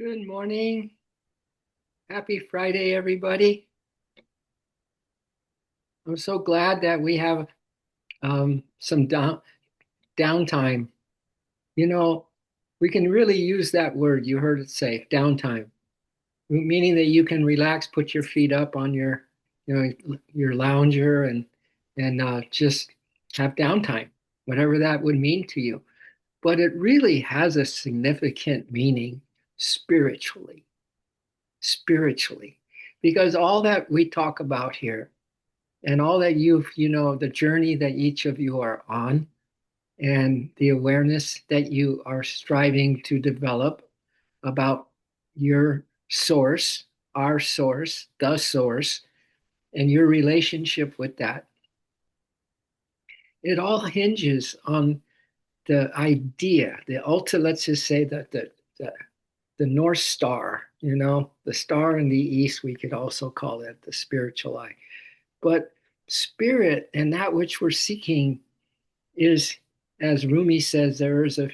Good morning. Happy Friday, everybody. I'm so glad that we have some downtime. You know, we can really use that word. You heard it say downtime, meaning that you can relax, put your feet up on your lounger and just have downtime, whatever that would mean to you. But it really has a significant meaning spiritually, spiritually, because all that we talk about here and all that the journey that each of you are on and the awareness that you are striving to develop about your source, our source, the source, and your relationship with that. It all hinges on the idea, the ultimate, let's just say that the North Star, the star in the east, we could also call it the spiritual eye. But spirit and that which we're seeking is, as Rumi says, there is a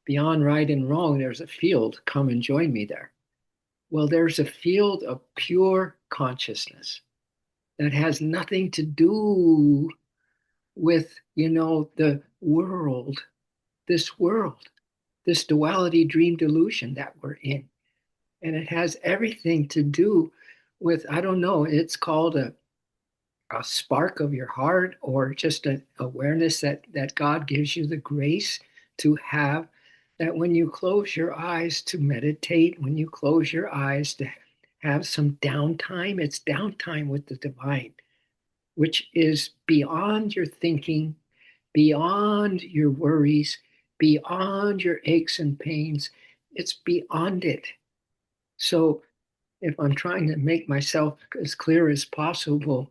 beyond right and wrong, there's a field. Come and join me there. Well, there's a field of pure consciousness that has nothing to do with, the world, this duality dream delusion that we're in. And it has everything to do with, I don't know, it's called a spark of your heart or just an awareness that God gives you the grace to have, that when you close your eyes to meditate, when you close your eyes to have some downtime, it's downtime with the divine, which is beyond your thinking, beyond your worries, beyond your aches and pains. It's beyond it. So if I'm trying to make myself as clear as possible,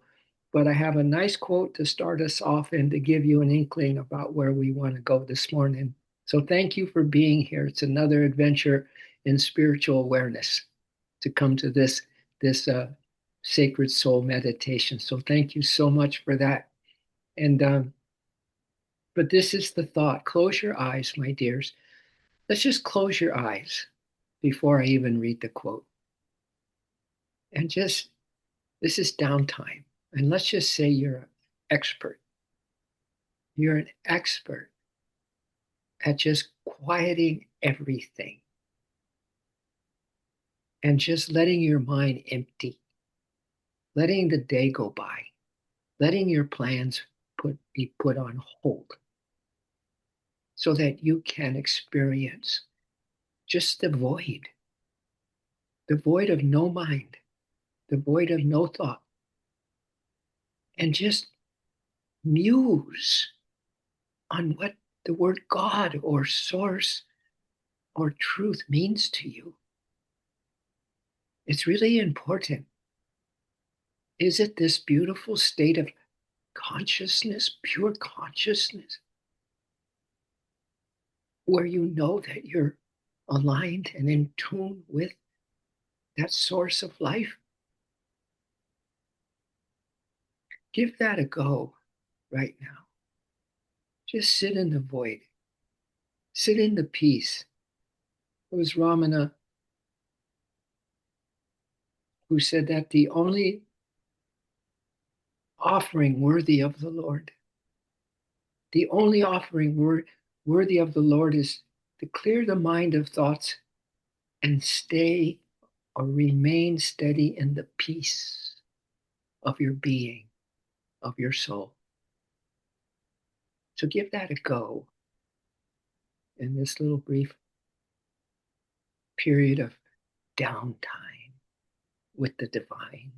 but I have a nice quote to start us off and to give you an inkling about where we want to go this morning. So thank you for being here. It's another adventure in spiritual awareness to come to this sacred soul meditation. So thank you so much for that. And but this is the thought. Close your eyes, my dears. Let's just close your eyes before I even read the quote. And just this is downtime. And let's just say you're an expert. You're an expert at just quieting everything and just letting your mind empty, letting the day go by, letting your plans be put on hold so that you can experience just the void of no mind, the void of no thought, and just muse on what the word God or source or truth means to you. It's really important. Is it this beautiful state of consciousness, pure consciousness, where you know that you're aligned and in tune with that source of life? Give that a go right now. Just sit in the void, sit in the peace. It was Ramana who said that the only offering worthy of the Lord, the only offering worthy of the Lord is to clear the mind of thoughts and stay or remain steady in the peace of your being, of your soul. So give that a go in this little brief period of downtime with the divine.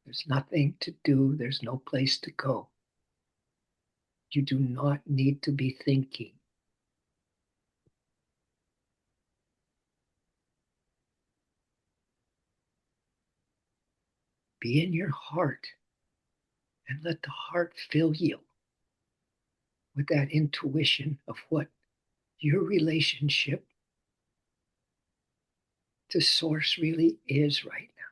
There's nothing to do, there's no place to go. You do not need to be thinking. Be in your heart and let the heart fill you with that intuition of what your relationship to Source really is right now.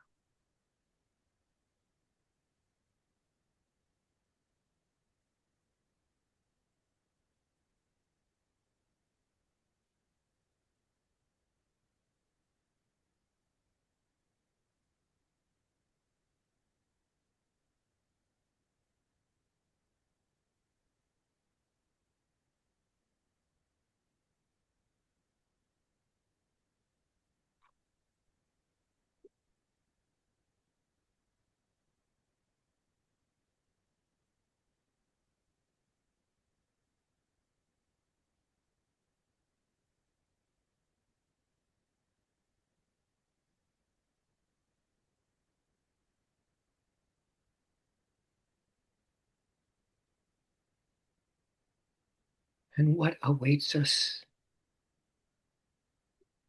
And what awaits us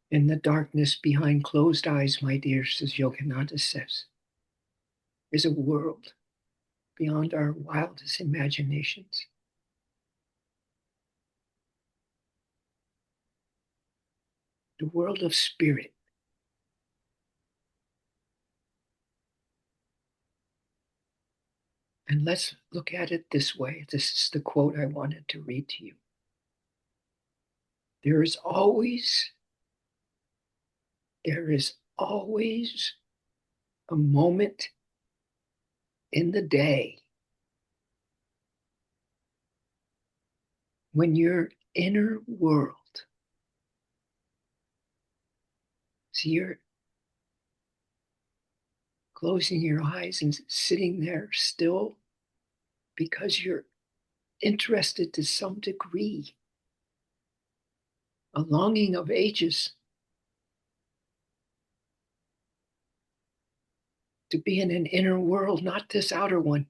in the darkness behind closed eyes, my dears, as Yogananda says, is a world beyond our wildest imaginations. The world of spirit. And let's look at it this way. This is the quote I wanted to read to you. There is always, there is always a moment in the day when your inner world, see, you're closing your eyes and sitting there still because you're interested to some degree, a longing of ages to be in an inner world, not this outer one.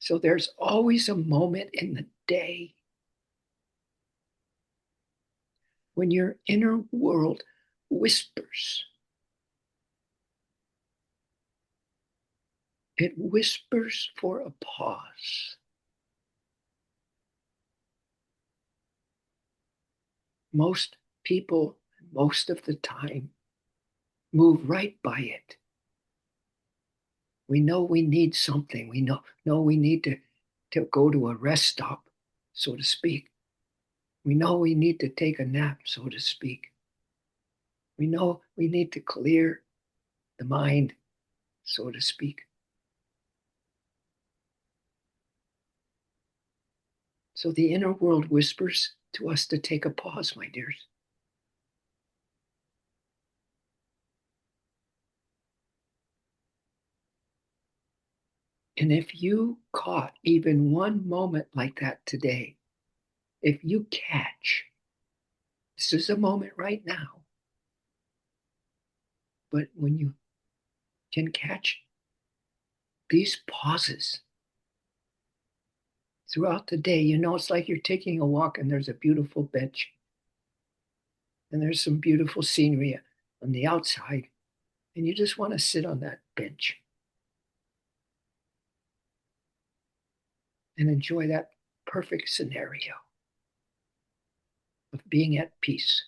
So there's always a moment in the day when your inner world whispers. It whispers for a pause. Most people, most of the time, move right by it. We know we need something. We know we need to go to a rest stop, so to speak. We know we need to take a nap, so to speak. We know we need to clear the mind, so to speak. So the inner world whispers to us to take a pause, my dears. And if you caught even one moment like that today, if you catch, this is a moment right now, but when you can catch these pauses throughout the day, it's like you're taking a walk and there's a beautiful bench and there's some beautiful scenery on the outside, and you just want to sit on that bench and enjoy that perfect scenario of being at peace.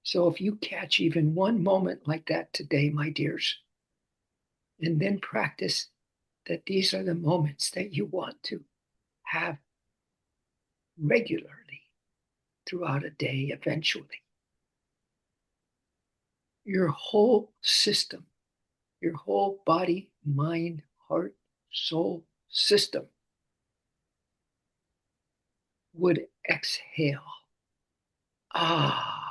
So if you catch even one moment like that today, my dears, and then practice that these are the moments that you want to have regularly throughout a day eventually, your whole system, your whole body, mind, heart, soul system would exhale. Ah,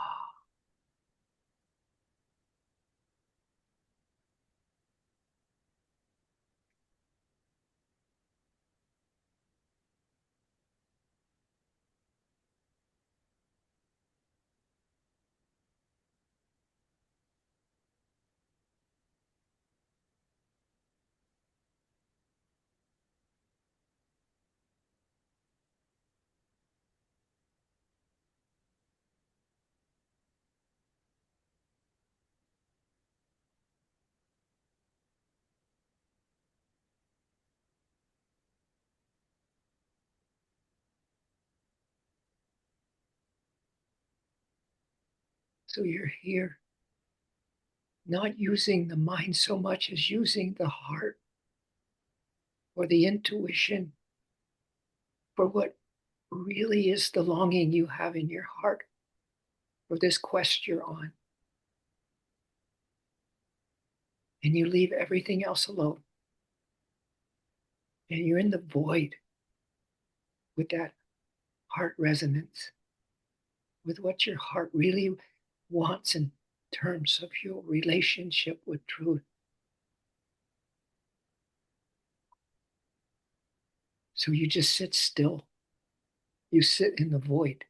So you're here, not using the mind so much as using the heart or the intuition for what really is the longing you have in your heart for this quest you're on. And you leave everything else alone. And you're in the void with that heart resonance, with what your heart really wants in terms of your relationship with truth. So you just sit still. You sit in the void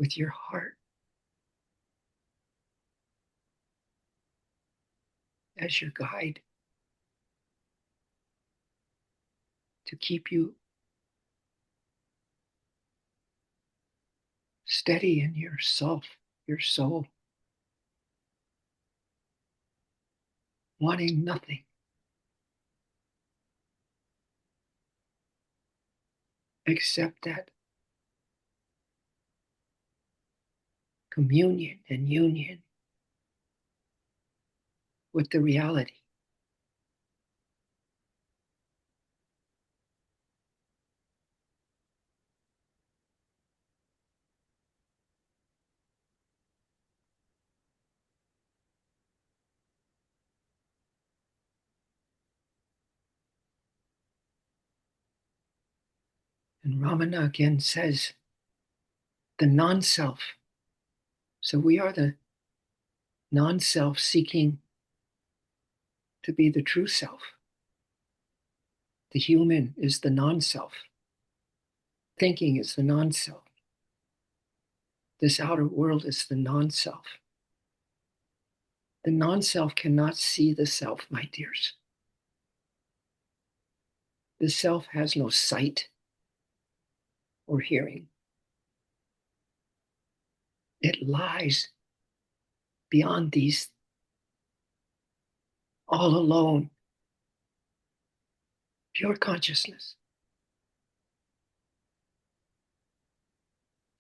with your heart as your guide to keep you steady in yourself, your soul, wanting nothing except that communion and union with the reality. And Ramana again says, the non self. So we are the non self seeking to be the true self. The human is the non self. Thinking is the non self. This outer world is the non self. The non self cannot see the self, my dears. The self has no sight or hearing. It lies beyond these, all alone, pure consciousness.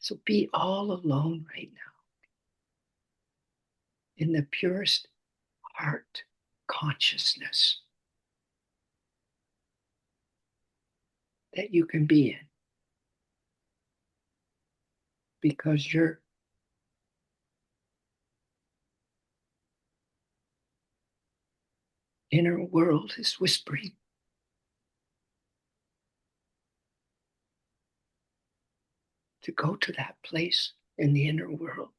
So be all alone right now in the purest heart consciousness that you can be in, because your inner world is whispering to go to that place in the inner world,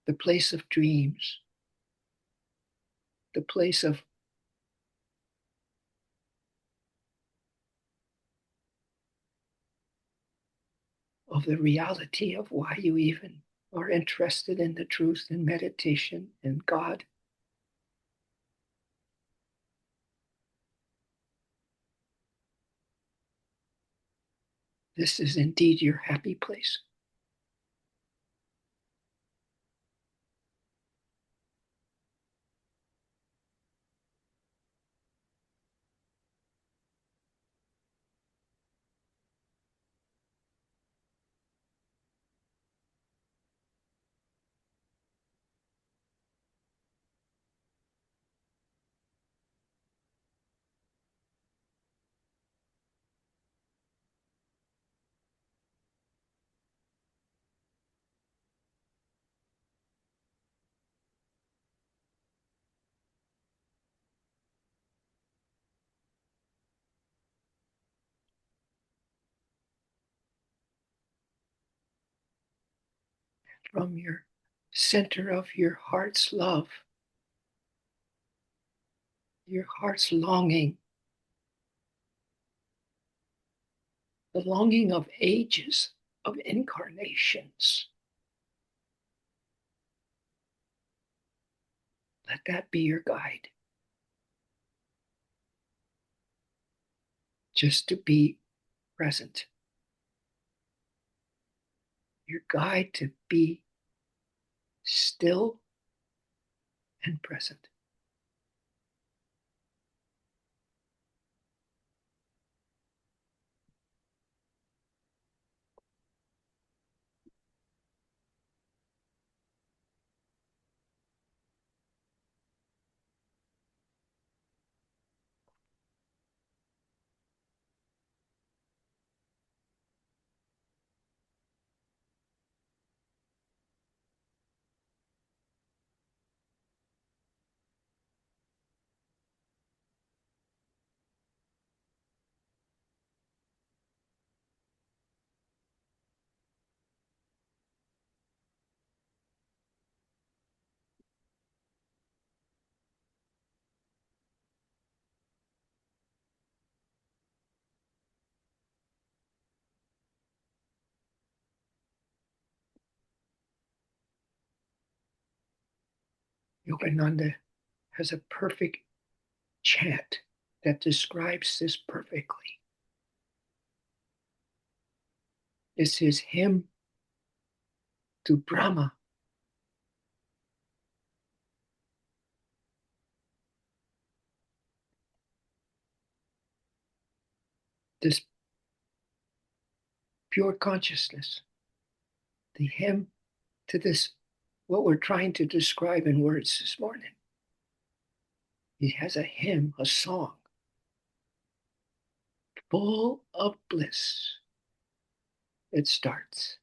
the place of dreams, the place of the reality of why you even are interested in the truth and meditation and God. This is indeed your happy place. From your center of your heart's love, your heart's longing, the longing of ages, of incarnations. Let that be your guide. Just to be present. Your guide to be still and present. Yogananda has a perfect chant that describes this perfectly. It's his hymn to Brahma. This pure consciousness, the hymn to this, what we're trying to describe in words this morning. He has a hymn, a song, full of bliss. It starts.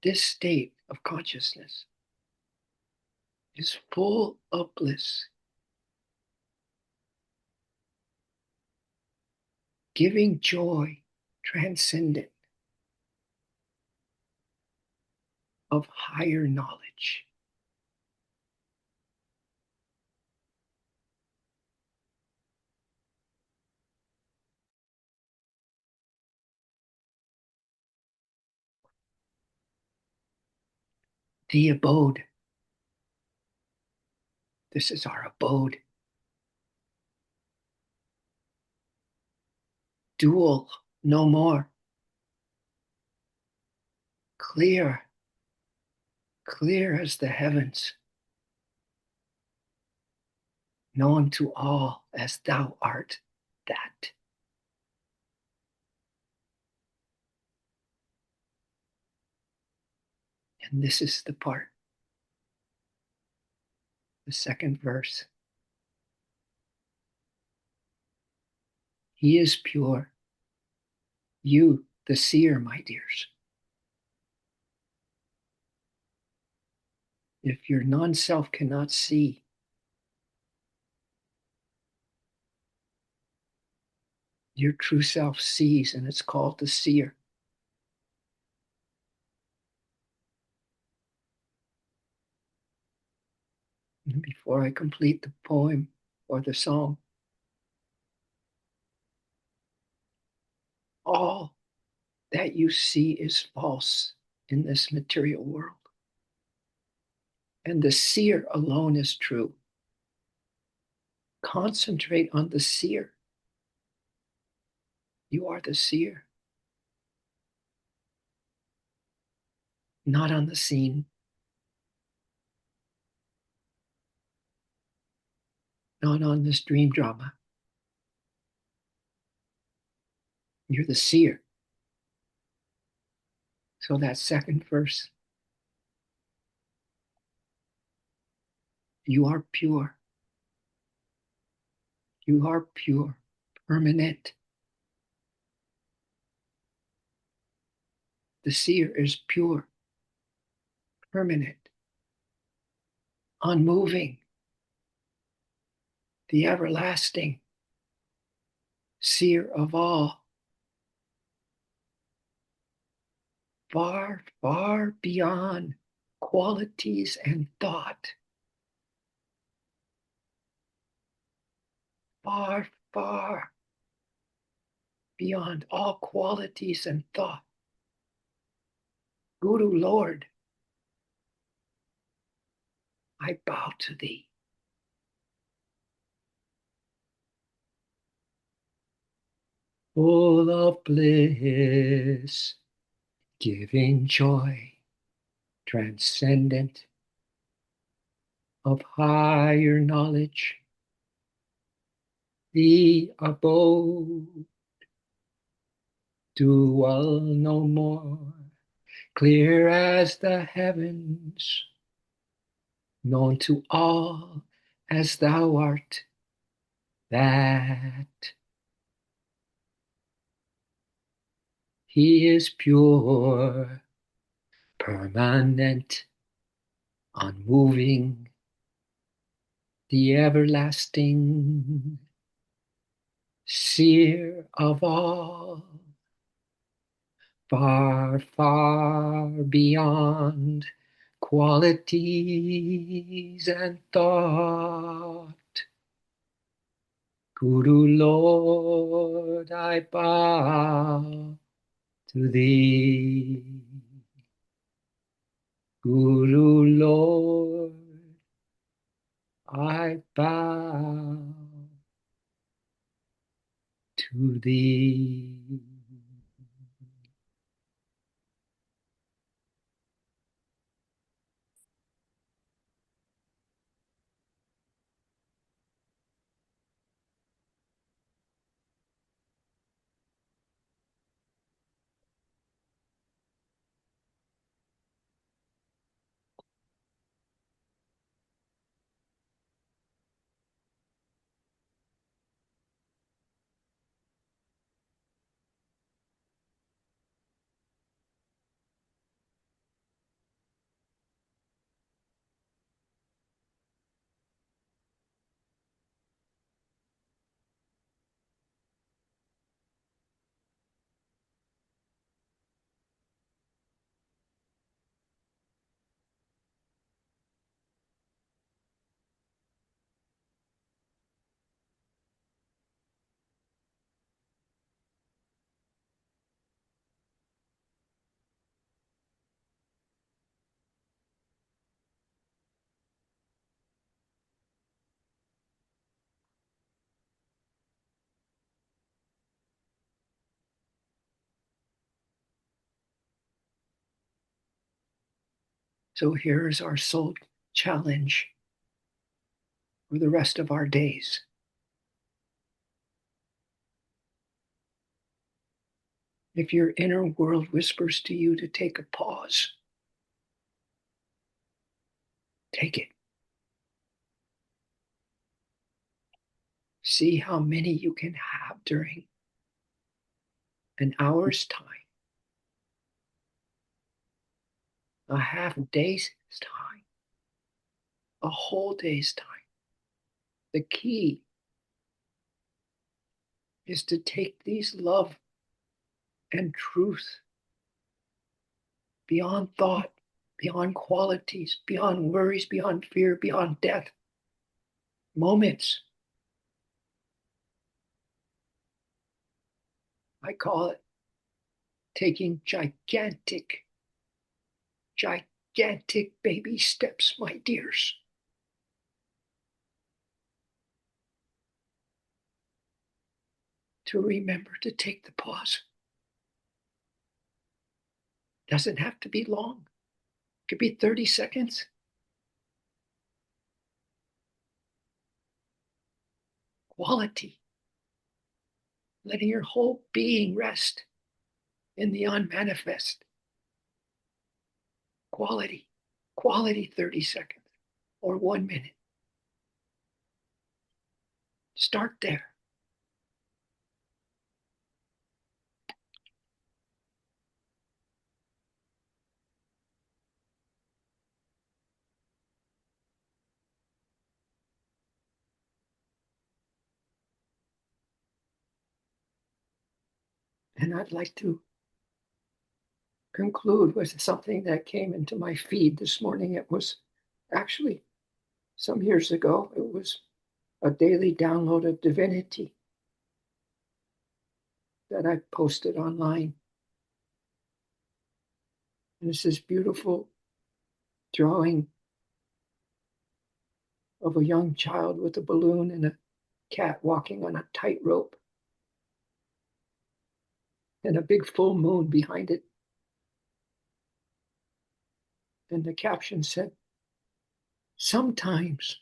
This state of consciousness is full of bliss, giving joy transcendent of higher knowledge. The abode. This is our abode. Dual, no more. Clear, clear as the heavens. Known to all as thou art that. And this is the part, the second verse. He is pure. You, the seer, my dears. If your non self cannot see, your true self sees, and it's called the seer. And before I complete the poem or the song, all that you see is false in this material world. And the seer alone is true. Concentrate on the seer. You are the seer, not on the scene, not on this dream drama. You're the seer. So that second verse, you are pure. You are pure, permanent. The seer is pure, permanent, unmoving, the everlasting, seer of all, far, far beyond qualities and thought, far, far beyond all qualities and thought. Guru Lord, I bow to thee. Full of bliss, giving joy, transcendent of higher knowledge, the abode, dual no more, clear as the heavens, known to all as thou art that. He is pure, permanent, unmoving, the everlasting, seer of all, far, far beyond qualities and thought. Guru Lord, I bow to thee. Guru Lord, I bow to thee. So here's our soul challenge for the rest of our days. If your inner world whispers to you to take a pause, take it. See how many you can have during an hour's time, a half day's time, a whole day's time. The key is to take these love and truth beyond thought, beyond qualities, beyond worries, beyond fear, beyond death. Moments. I call it taking gigantic baby steps, my dears. To remember to take the pause. Doesn't have to be long. It could be 30 seconds. Quality. Letting your whole being rest in the unmanifest. Quality. Quality 30 seconds or 1 minute. Start there. And I'd like to conclude with something that came into my feed this morning. It was actually some years ago. It was a daily download of divinity that I posted online. And it's this beautiful drawing of a young child with a balloon and a cat walking on a tightrope and a big full moon behind it. And the caption said, sometimes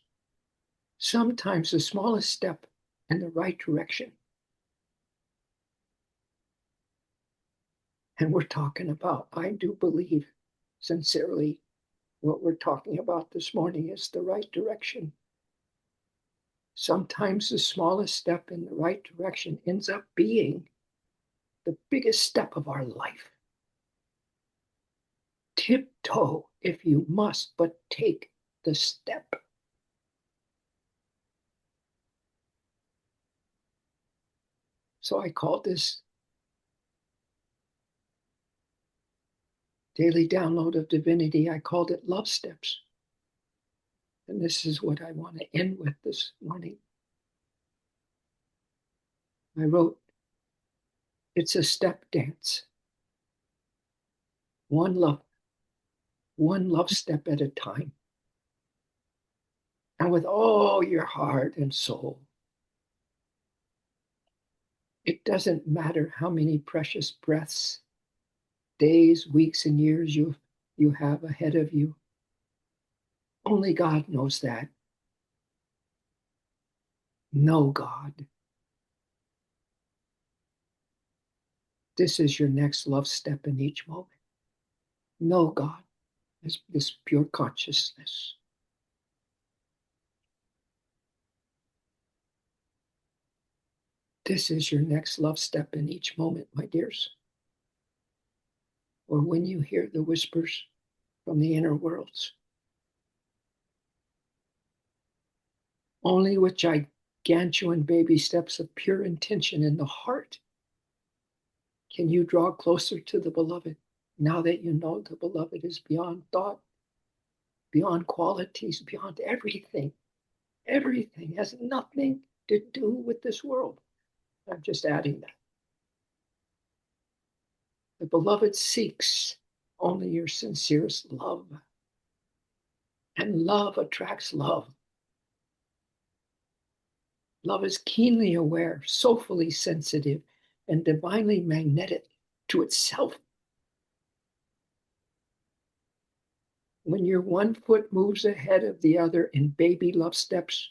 the smallest step in the right direction. And we're talking about, I do believe sincerely, what we're talking about this morning is the right direction. Sometimes the smallest step in the right direction ends up being the biggest step of our life. Tiptoe if you must, but take the step. So I called this daily download of divinity, I called it Love Steps. And this is what I want to end with this morning. I wrote, it's a step dance. One love, one love step at a time, and with all your heart and soul. It doesn't matter how many precious breaths, days, weeks, and years you have ahead of you. Only God knows that. Know God. This is your next love step in each moment. Know God as this pure consciousness. This is your next love step in each moment, my dears. Or when you hear the whispers from the inner worlds, only with gigantuan baby steps of pure intention in the heart can you draw closer to the beloved. Now that you know the beloved is beyond thought, beyond qualities, beyond everything. Everything has nothing to do with this world. I'm just adding that. The beloved seeks only your sincerest love, and love attracts love. Love is keenly aware, soulfully sensitive, and divinely magnetic to itself. When your one foot moves ahead of the other in baby love steps,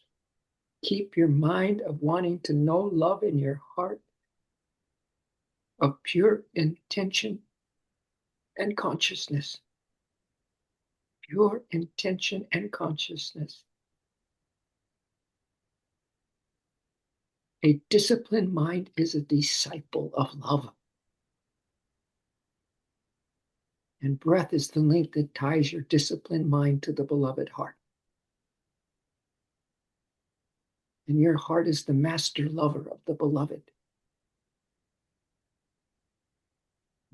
keep your mind of wanting to know love in your heart of pure intention and consciousness. Pure intention and consciousness. A disciplined mind is a disciple of love. And breath is the link that ties your disciplined mind to the beloved heart. And your heart is the master lover of the beloved.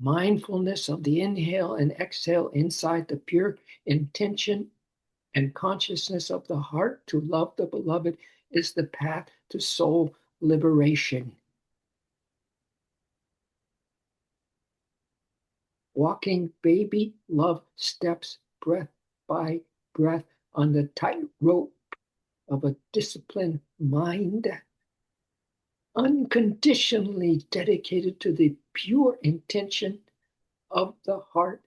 Mindfulness of the inhale and exhale inside the pure intention and consciousness of the heart to love the beloved is the path to soul liberation. Walking baby love steps breath by breath on the tightrope of a disciplined mind, unconditionally dedicated to the pure intention of the heart,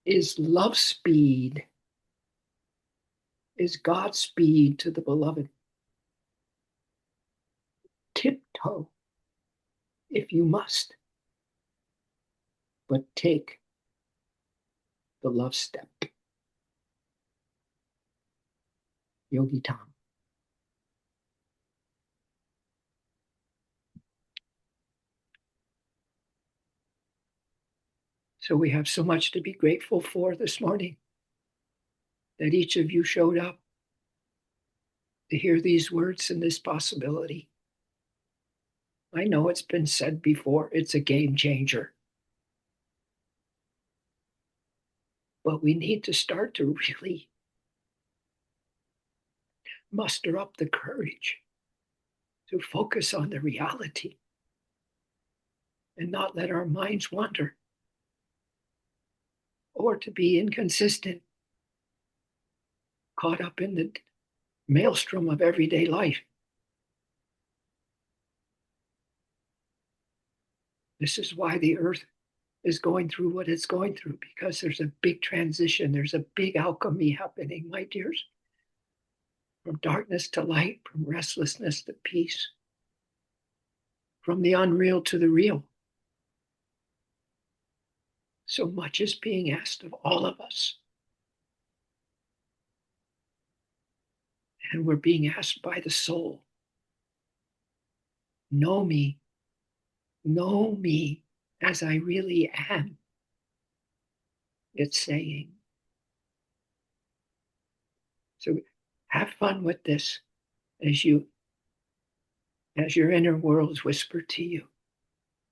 is love speed, is God's speed to the beloved. Tiptoe if you must, but take the love step. Yogi Tom. So we have so much to be grateful for this morning that each of you showed up to hear these words and this possibility. I know it's been said before, it's a game changer. But we need to start to really muster up the courage to focus on the reality and not let our minds wander or to be inconsistent, caught up in the maelstrom of everyday life. This is why the earth is going through what it's going through, because there's a big transition, there's a big alchemy happening, my dears, from darkness to light, from restlessness to peace, from the unreal to the real. So much is being asked of all of us. And we're being asked by the soul. Know me as I really am. It's saying. So have fun with this as your inner worlds whisper to you.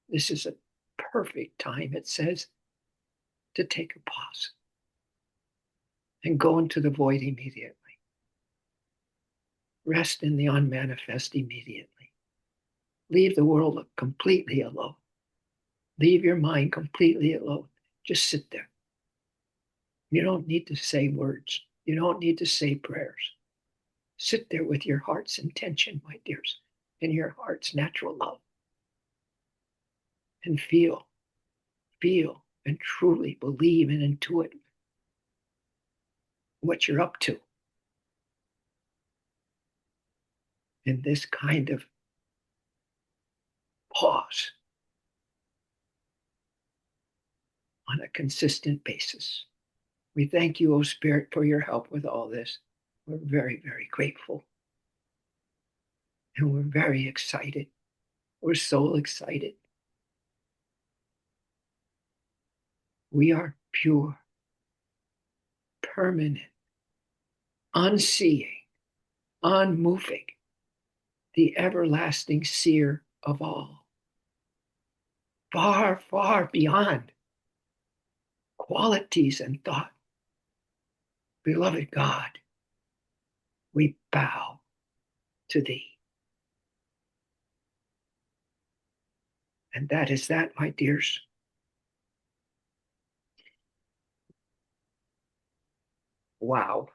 This is a perfect time, it says, to take a pause and go into the void immediately. Rest in the unmanifest immediately. Leave the world completely alone. Leave your mind completely alone. Just sit there. You don't need to say words. You don't need to say prayers. Sit there with your heart's intention, my dears, and your heart's natural love, and feel, and truly believe and intuit what you're up to in this kind of pause on a consistent basis. We thank you, O Spirit, for your help with all this. We're very, very grateful. And we're very excited. We're so excited. We are pure, permanent, unseeing, unmoving, the everlasting seer of all. Far, far beyond qualities and thought. Beloved God, we bow to thee. And that is that, my dears. Wow.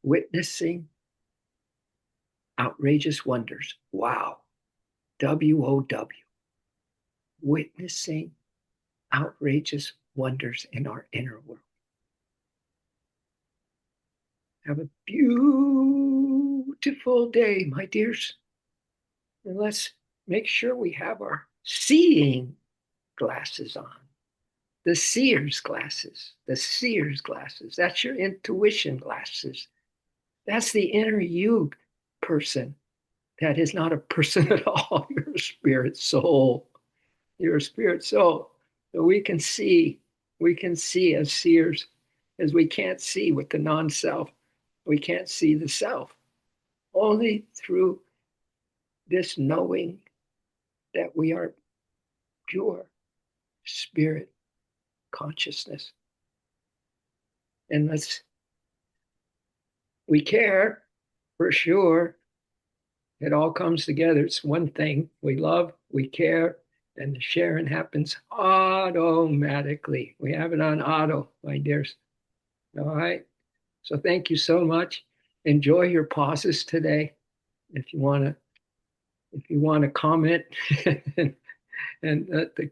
Witnessing outrageous wonders. Wow. WOW. Witnessing outrageous wonders in our inner world. Have a beautiful day, my dears. And let's make sure we have our seeing glasses on. The seer's glasses. The seer's glasses. That's your intuition glasses. That's the inner you person. That is not a person at all. You're a spirit soul. You're a spirit soul. So we can see as seers, as we can't see with the non-self. We can't see the self. Only through this knowing that we are pure spirit consciousness. And we care for sure. It all comes together. It's one thing. We love, we care, and the sharing happens automatically. We have it on auto, my dears. All right. So thank you so much. Enjoy your pauses today. If you want to, comment and let the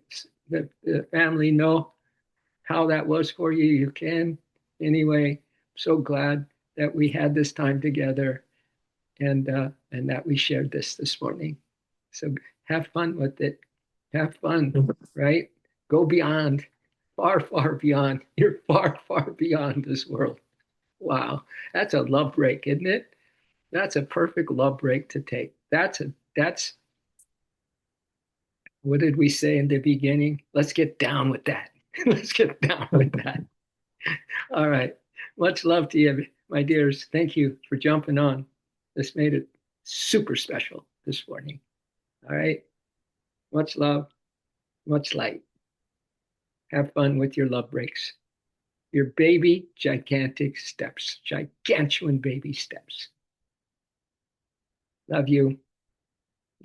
family know how that was for you, you can. Anyway, so glad that we had this time together and that we shared this morning. So have fun with it. Have fun, right? Go beyond, far, far beyond. You're far, far beyond this world. Wow, that's a love break, isn't it? That's a perfect love break to take. That's what did we say in the beginning? Let's get down with that. Let's get down with that. All right. Much love to you, my dears. Thank you for jumping on. This made it super special this morning. All right. Much love, much light. Have fun with your love breaks. Your baby, gigantic steps, gigantuan baby steps. Love you.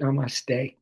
Namaste.